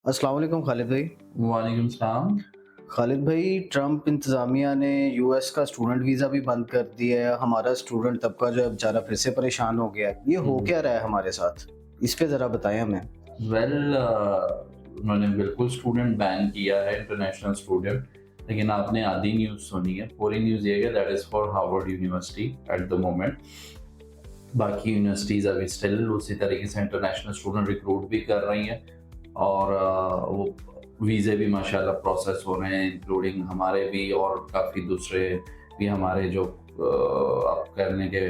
अस्सलाम वालेकुम खालिद भाई। वालेकुम सलाम। खालिद भाई, ट्रंप इंतज़ामिया ने यूएस का स्टूडेंट वीज़ा भी बंद कर दिया है। हमारा स्टूडेंट तबका जो है बेचारा फिर से परेशान हो गया है। ये हो हुँ, क्या रहा है हमारे साथ? इस पे ज़रा बताएँ हमें। वेल उन्होंने बिल्कुल स्टूडेंट बैन किया है, इंटरनेशनल स्टूडेंट। लेकिन आपने आधी न्यूज़ सुनी है, पूरी न्यूज़ ये है कि that is for Harvard university at the moment. बाकी यूनिवर्सिटीज़ अभी स्टिल उसी तरीके से इंटरनेशनल स्टूडेंट रिक्रूट भी कर रही हैं और वो वीज़े भी माशाल्लाह प्रोसेस हो रहे हैं, इंक्लूडिंग हमारे भी और काफ़ी दूसरे भी हमारे जो आप करने के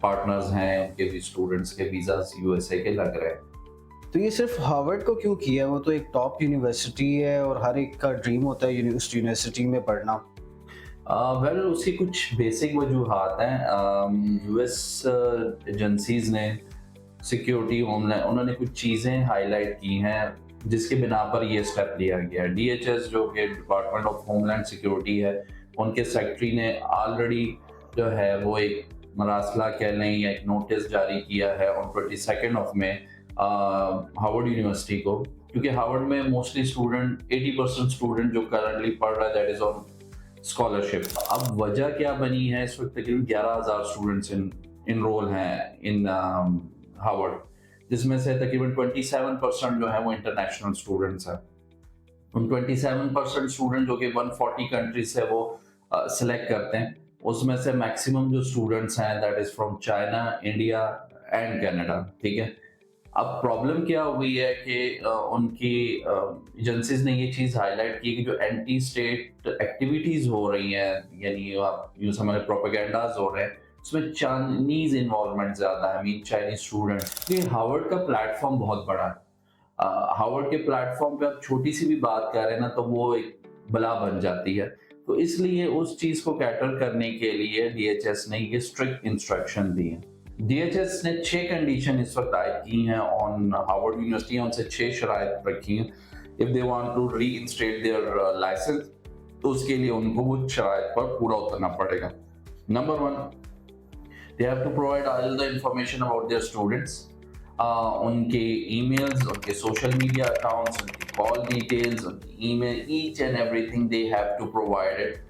पार्टनर्स हैं, उनके भी स्टूडेंट्स के वीज़ाज़ यूएसए के लग रहे हैं। तो ये सिर्फ़ हार्वर्ड को क्यों किया है? वो तो एक टॉप यूनिवर्सिटी है और हर एक का ड्रीम होता है उस यूनिवर्सिटी में पढ़ना। वेल उसकी कुछ बेसिक वजूहात हैं। यूएस एजेंसीज़ ने सिक्योरिटी होमलैंड उन्होंने कुछ चीज़ें हाईलाइट की हैं जिसके बिना पर ये स्टेप लिया गया है। डीएचएस जो कि डिपार्टमेंट ऑफ होमलैंड सिक्योरिटी है, उनके सेक्रेटरी ने ऑलरेडी जो है वो एक मरासला कह लें या एक नोटिस जारी किया है on 22nd of May Harvard University को, क्योंकि हार्वर्ड में मोस्टली स्टूडेंट 80% स्टूडेंट जो करंटली पढ़ रहा है दैट इज ऑन स्कॉलरशिप। अब वजह क्या बनी है, इस वक्त तकरीबन 11,000 स्टूडेंट्स इनरोल हैं इन हार्वर्ड, जिसमें से तकरीबन 27% जो है वो इंटरनेशनल स्टूडेंट्स हैं। उन 27% स्टूडेंट जो कि 140 कंट्रीज से वो सिलेक्ट करते हैं, उसमें से मैक्सिमम जो स्टूडेंट्स हैं that is from China, India and Canada. ठीक है, अब प्रॉब्लम क्या हुई है कि उनकी एजेंसीज ने ये चीज़ हाईलाइट की कि जो एंटी स्टेट एक्टिविटीज़ हो रही हैं, यानी आप यूँ समझ प्रोपेगेंडाज हो रहे हैं, उसमें चाइनीज़ इन्वॉल्वमेंट ज़्यादा है, आई मीन चाइनीज़ स्टूडेंट। ये हार्वर्ड का प्लेटफॉर्म बहुत बड़ा है। हार्वर्ड के प्लेटफॉर्म पे आप छोटी सी भी बात कर रहे हैं ना तो वो एक बला बन जाती है। तो इसलिए उस चीज़ को कैटर करने के लिए डीएचएस ने ये स्ट्रिक्ट इंस्ट्रक्शन दी है। डीएचएस ने 6 कंडीशन इस वक्त आयद की हैं ऑन हार्वर्ड यूनिवर्सिटी, उनसे 6 शराइत रखी हैं। If they want to reinstate their license, तो उसके लिए उनको वो शराइत पर पूरा उतरना पड़ेगा। Number 1, they have to provide all the information about their students, उनके ईमेल्स, उनके सोशल मीडिया अकाउंट्स, उनकी कॉल डिटेल्स, उनकी email, each and everything they have to provide it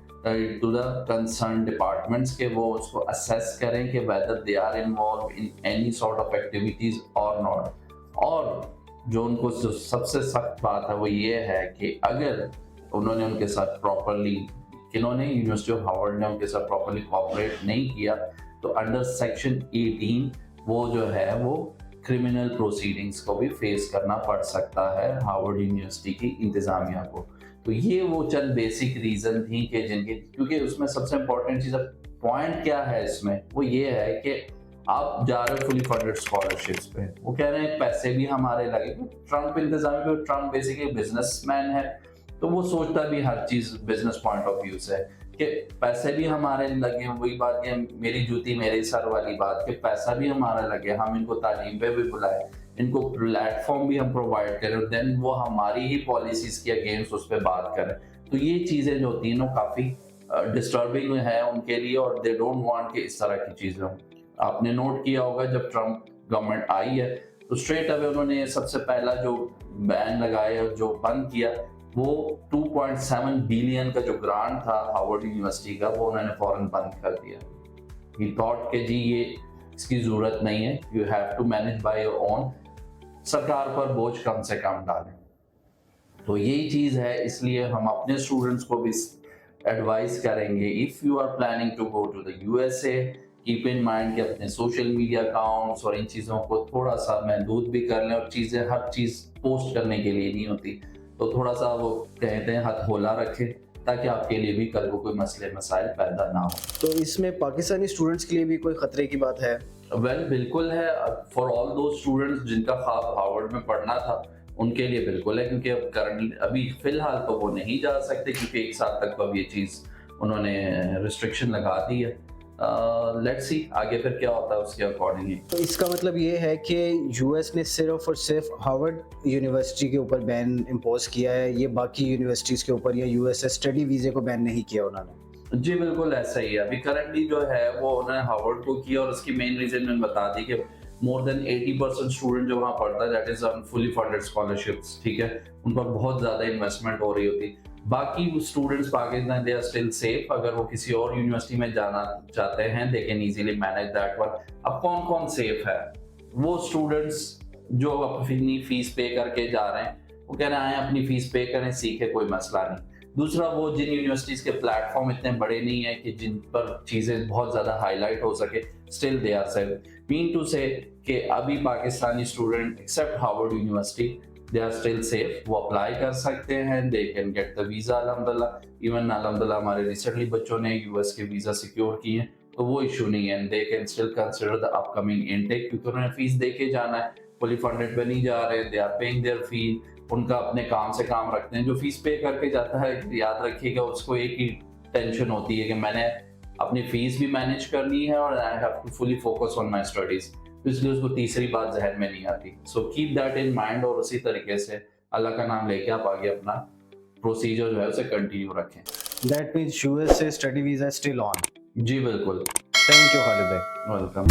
to the concern departments के वो उसको असेस करें कि whether they are involve in any sort of activities और नॉट। और जो उनको जो सबसे सख्त बात है वो ये है कि अगर उन्होंने उनके साथ प्रॉपरली, किन्होंने, यूनिवर्सिटी ऑफ हार्वर्ड ने उनके साथ प्रॉपरली कोऑपरेट नहीं किया, तो अंडर सेक्शन 18 वो जो है वो क्रिमिनल प्रोसीडिंग्स को भी फेस करना पड़ सकता है हार्वर्ड यूनिवर्सिटी की इंतजामिया को। तो ये वो चंद बेसिक रीजन थी कि जिनके, क्योंकि उसमें सबसे इंपॉर्टेंट चीज़, पॉइंट क्या है इसमें, वो ये है कि आप जा रहे हो फुली फंडेड स्कॉलरशिप्स पे, वो कह रहे हैं पैसे भी हमारे लगे। ट्रंप इंतजामिया पे, ट्रंप बेसिकली बिजनेसमैन है, तो वो सोचता भी हर चीज़ बिजनेस पॉइंट ऑफ व्यू से कि पैसे भी हमारे लगे। वही बात है, मेरी जूती मेरे सर वाली बात, कि पैसा भी हमारा लगे, हम इनको तालीम पे भी बुलाए, इनको प्लेटफॉर्म भी हम प्रोवाइड करें, देन वो हमारी ही पॉलिसीज के अगेंस्ट उस पर बात करें। तो ये चीज़ें जो होती हैं ना काफ़ी डिस्टर्बिंग है उनके लिए, और दे डोंट वांट कि इस तरह की चीज़ें हों। आपने नोट किया होगा जब ट्रंप गवर्नमेंट आई है तो स्ट्रेट अवे उन्होंने सबसे पहला जो बैन लगाया, जो बंद किया, वो 2.7 बिलियन का जो ग्रांट था हार्वर्ड यूनिवर्सिटी का, वो उन्होंने फौरन बंद कर दिया। ही थॉट कि जी ये इसकी ज़रूरत नहीं है, you have to manage by your own, सरकार पर बोझ कम से कम डालें। तो यही चीज़ है, इसलिए हम अपने स्टूडेंट्स को भी एडवाइस करेंगे, if you are planning to go to the USA, keep in mind कि अपने सोशल मीडिया अकाउंट्स और इन चीज़ों को थोड़ा सा महदूद भी कर लें, और चीज़ें हर चीज़ पोस्ट करने के लिए नहीं होती, तो थोड़ा सा वो कहते हैं हथौला रखें, ताकि आपके लिए भी कल को कोई मसले मसाइल पैदा ना हो। तो इसमें पाकिस्तानी स्टूडेंट्स के लिए भी कोई खतरे की बात है? वेल बिल्कुल है, फॉर ऑल दो स्टूडेंट्स जिनका ख्वाब हार्वर्ड में पढ़ना था, उनके लिए बिल्कुल है, क्योंकि अब करंटली अभी फिलहाल तो वो नहीं जा सकते, क्योंकि 1 साल तक तो अब ये चीज़ उन्होंने रिस्ट्रिक्शन लगा दी है। लेट्स सी आगे फिर क्या होता है उसके अकॉर्डिंगली। तो इसका मतलब ये है कि यूएस ने सिर्फ और सिर्फ हार्वर्ड यूनिवर्सिटी के ऊपर बैन इम्पोज किया है, ये बाकी यूनिवर्सिटीज़ के ऊपर या यूएसए स्टडी वीज़े को बैन नहीं किया उन्होंने? जी बिल्कुल ऐसा ही है। अभी करंटली जो है वो उन्होंने हार्वर्ड को किया, और उसकी मेन रीजन मैंने बता दी कि मोर देन 80% स्टूडेंट जो वहाँ पढ़ता है that is on fully funded scholarships, ठीक है, उन पर बहुत ज़्यादा इन्वेस्टमेंट हो रही होती। बाकी students Pakistan they are still safe, अगर वो किसी और यूनिवर्सिटी में जाना चाहते हैं they can easily manage that one. अब कौन कौन सेफ है? वो स्टूडेंट्स जो अपनी फीस पे करके जा रहे हैं, वो कह रहे हैं अपनी फीस पे करें, सीखे, कोई मसला नहीं। दूसरा, वो जिन यूनिवर्सिटीज के प्लेटफॉर्म इतने बड़े नहीं है कि जिन पर चीज़ें बहुत ज़्यादा हाईलाइट हो सके, still they are safe. Mean to say कि अभी Pakistani student except Harvard University they are still safe, वो अप्लाई कर सकते हैं, they can get the visa अल्हम्दुलिल्लाह। इवन अल्हम्दुलिल्लाह हमारे रिसेंटली बच्चों ने यूएस के वीज़ा सिक्योर किए हैं, तो वो इशू नहीं है, they can still consider the upcoming intake, क्योंकि उन्होंने फीस दे के जाना है, फुली फंडेड पे नहीं जा रहे, दे आर पेइंग देयर फी, उनका अपने काम से काम रखते हैं। जो फीस पे करके जाता है, याद रखिएगा, उसको एक ही टेंशन होती है कि मैंने अपनी फीस भी मैनेज करनी है और I have to fully focus on my studies, तो इसलिए उसको तीसरी बात जहन में नहीं आती। So keep that in mind, और उसी तरीके से अल्लाह का नाम लेके आप आगे अपना प्रोसीजर जो है उसे कंटिन्यू रखें। That means US से study visa still on. जी बिल्कुल। Thank you, Khalid bhai. Welcome.